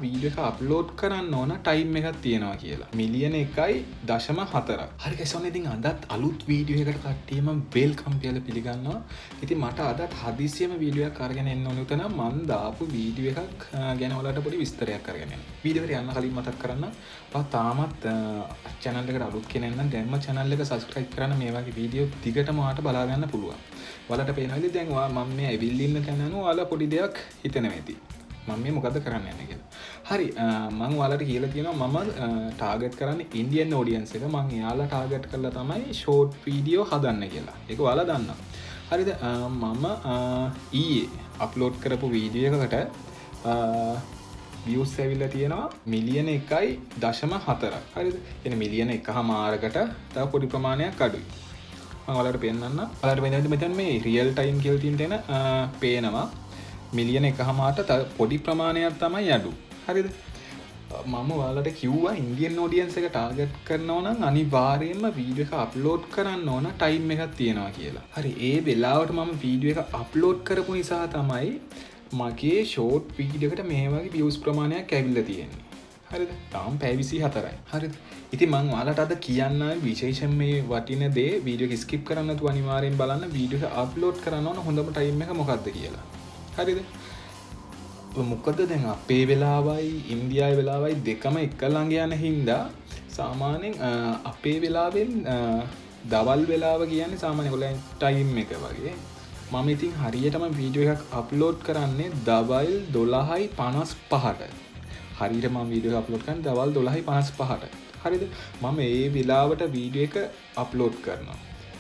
Video එක upload කරන්න ඕන ටයිම් එකක් තියෙනවා කියලා. මිලියන 1.4. හරි guys, ඔන්න ඉතින් අදත් අලුත් වීඩියෝ එකකට කට්ටියම වෙල්කම් කියලා පිළිගන්නවා. ඉතින් මට අදත් හදිසියෙම වීඩියෝ එකක් අරගෙන එන්න ඕන උතන මම දාපු වීඩියෝ එකක් ගැන ඔයාලට පොඩි විස්තරයක් අරගෙන එන්න. වීඩියෝ එකට යන්න කලින් මතක් කරන්න ඔයා තාමත් channel එකට අලුත් කෙනෙක් නම් දැන්ම channel එක subscribe කරන්න. මේ වගේ වීඩියෝ දිගටම ඔයාලට බලා ගන්න පුළුවන්. ඔයාලට පේනවා ඉතින් දැන් ඔයා මම මේ ඇවිල්ලා ඉන්න තැන අනුව ඔයාලා පොඩි දෙයක් හිතනවා ඇති. මම මේ මොකද කරන්න යන්නේ කියලා. හරි මම ඔයාලට කියලා තියෙනවා මම ටාගට් කරන්නේ ඉන්දියන් ඔඩියන්ස් එක. මම එයාලා ටාගට් කරලා තමයි ෂෝට් වීඩියෝ හදන්න කියලා. ඒක ඔයාලා දන්නවා. හරිද? මම ඊයේ අප්ලෝඩ් කරපු වීඩියෝ එකකට views ඇවිල්ලා තියෙනවා මිලියන 1.4. හරිද? එන මිලියන 1.5කට තව පොඩි ප්‍රමාණයක් අඩුයි. මම ඔයාලට පෙන්නන්න. ඔයාලට වෙනද මෙතන මේ රියල් ටයිම් කියලා තියෙන තැන පේනවා. මිලියන 1.5ට පොඩි ප්‍රමාණයක් තමයි අඩු. හරිද? මම ඔයාලට කිව්වා ඉන්දියන් ඔඩියන්ස් එක ටාගට් කරනවා නම් අනිවාර්යයෙන්ම වීඩියෝ එක අප්ලෝඩ් කරන්න ඕන ටයිම් එකක් තියෙනවා කියලා. හරි ඒ වෙලාවට මම වීඩියෝ එක අප්ලෝඩ් කරපු නිසා තමයි මගේ ෂෝට් වීඩියෝ එකට මේ වගේ views ප්‍රමාණයක් ඇවිල්ලා තියෙන්නේ. හරිද? තාම පැය 24යි. හරිද? ඉතින් මම ඔයාලට අද කියන්න විශේෂයෙන් මේ වටින දේ වීඩියෝ එක ස්කිප් කරන්න නැතුව අනිවාර්යෙන් බලන්න වීඩියෝ එක අප්ලෝඩ් කරන්න ඕන හොඳම ටයිම් එක මොකක්ද කියලා. හරිද? මොකද දැන් අපේ වෙලාවයි ඉන්දියාවේ වෙලාවයි දෙකම එක ළඟ යන හින්දා සාමාන්‍යයෙන් අපේ වෙලාවෙන් දවල් වෙලාව කියන්නේ සාමාන්‍ය ඔයගොල්ලන් ටයිම් එක වගේ. මම ඉතින් හරියටම වීඩියෝ එකක් අප්ලෝඩ් කරන්නේ දවල් 12:55ට. හරියට මම වීඩියෝ එක අප්ලෝඩ් කරන්නේ දවල් 12:55ට. හරිද? මම ඒ වෙලාවට වීඩියෝ එක අප්ලෝඩ් කරනවා.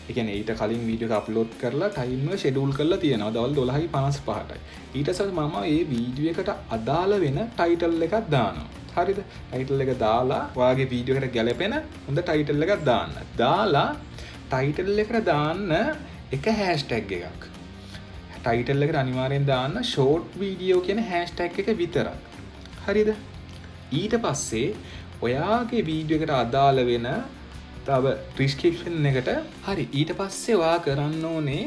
ඒ කියන්නේ ඊට කලින් වීඩියෝ එක අප්ලෝඩ් කරලා ටයිම් එක ෂෙඩියුල් කරලා තියෙනවා දවල් 12:55ටයි. ඊට පස්සේ මම මේ වීඩියෝ එකට අදාළ වෙන ටයිටල් එකක් දානවා. හරිද? ටයිටල් එක දාලා ඔයාගේ වීඩියෝ එකට ගැලපෙන හොඳ ටයිටල් එකක් දාන්න. දාලා ටයිටල් එකට දාන්න එක හෑෂ්ටැග් එකක්. ටයිටල් එකට අනිවාර්යෙන් දාන්න ෂෝට් වීඩියෝ කියන හෑෂ්ටැග් එක විතරක්. හරිද? ඊට පස්සේ ඔයාගේ වීඩියෝ එකට අදාළ වෙන තව ඩිස්ක්‍රිප්ෂන් එකට හරි ඊට පස්සේ ඔයා කරන්න ඕනේ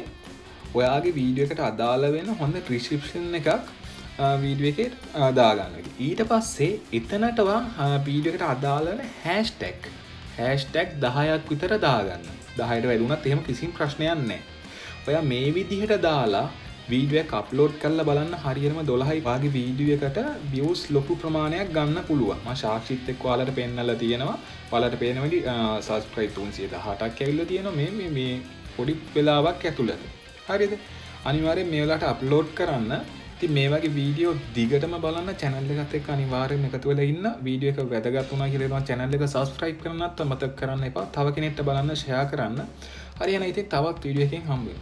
ඔයාගේ වීඩියෝ එකට අදාළ වෙන හොඳ ඩිස්ක්‍රිප්ෂන් එකක් වීඩියෝ එකේ දාගන්න. ඊට පස්සේ එතනට ඔයා වීඩියෝ එකට අදාළ වෙන හෑෂ්ටැග් 10ක් විතර දාගන්න. 10ට වැඩි වුණත් එහෙම කිසිම ප්‍රශ්නයක් නැහැ. ඔයා මේ විදිහට දාලා වීඩියෝ එක අප්ලෝඩ් කරලා බලන්න හරියටම 12යි වාගේ වීඩියෝ එකට views ලොකු ප්‍රමාණයක් ගන්න පුළුවන්. මම සාක්ෂිත් එක්ක ඔයාලට පෙන්නලා තියෙනවා. ඔයාලට පේන වෙලි subscribe 318ක් ඇවිල්ලා තියෙනවා මේ පොඩි වෙලාවක් ඇතුළත. හරිද? අනිවාර්යෙන් මේ වෙලාවට අප්ලෝඩ් කරන්න. ඉතින් මේ වගේ වීඩියෝ දිගටම බලන්න channel එකත් එක්ක අනිවාර්යෙන් එකතු වෙලා ඉන්න. වීඩියෝ එක වැදගත් වුණා කියලා හිතනවා channel එක subscribe කරන්නත් මතක කරන්න එපා. තව කෙනෙක්ට බලන්න share කරන්න. හරි එහෙනම් ඉතින් තවත් වීඩියෝ එකකින් හම්බ වෙමු.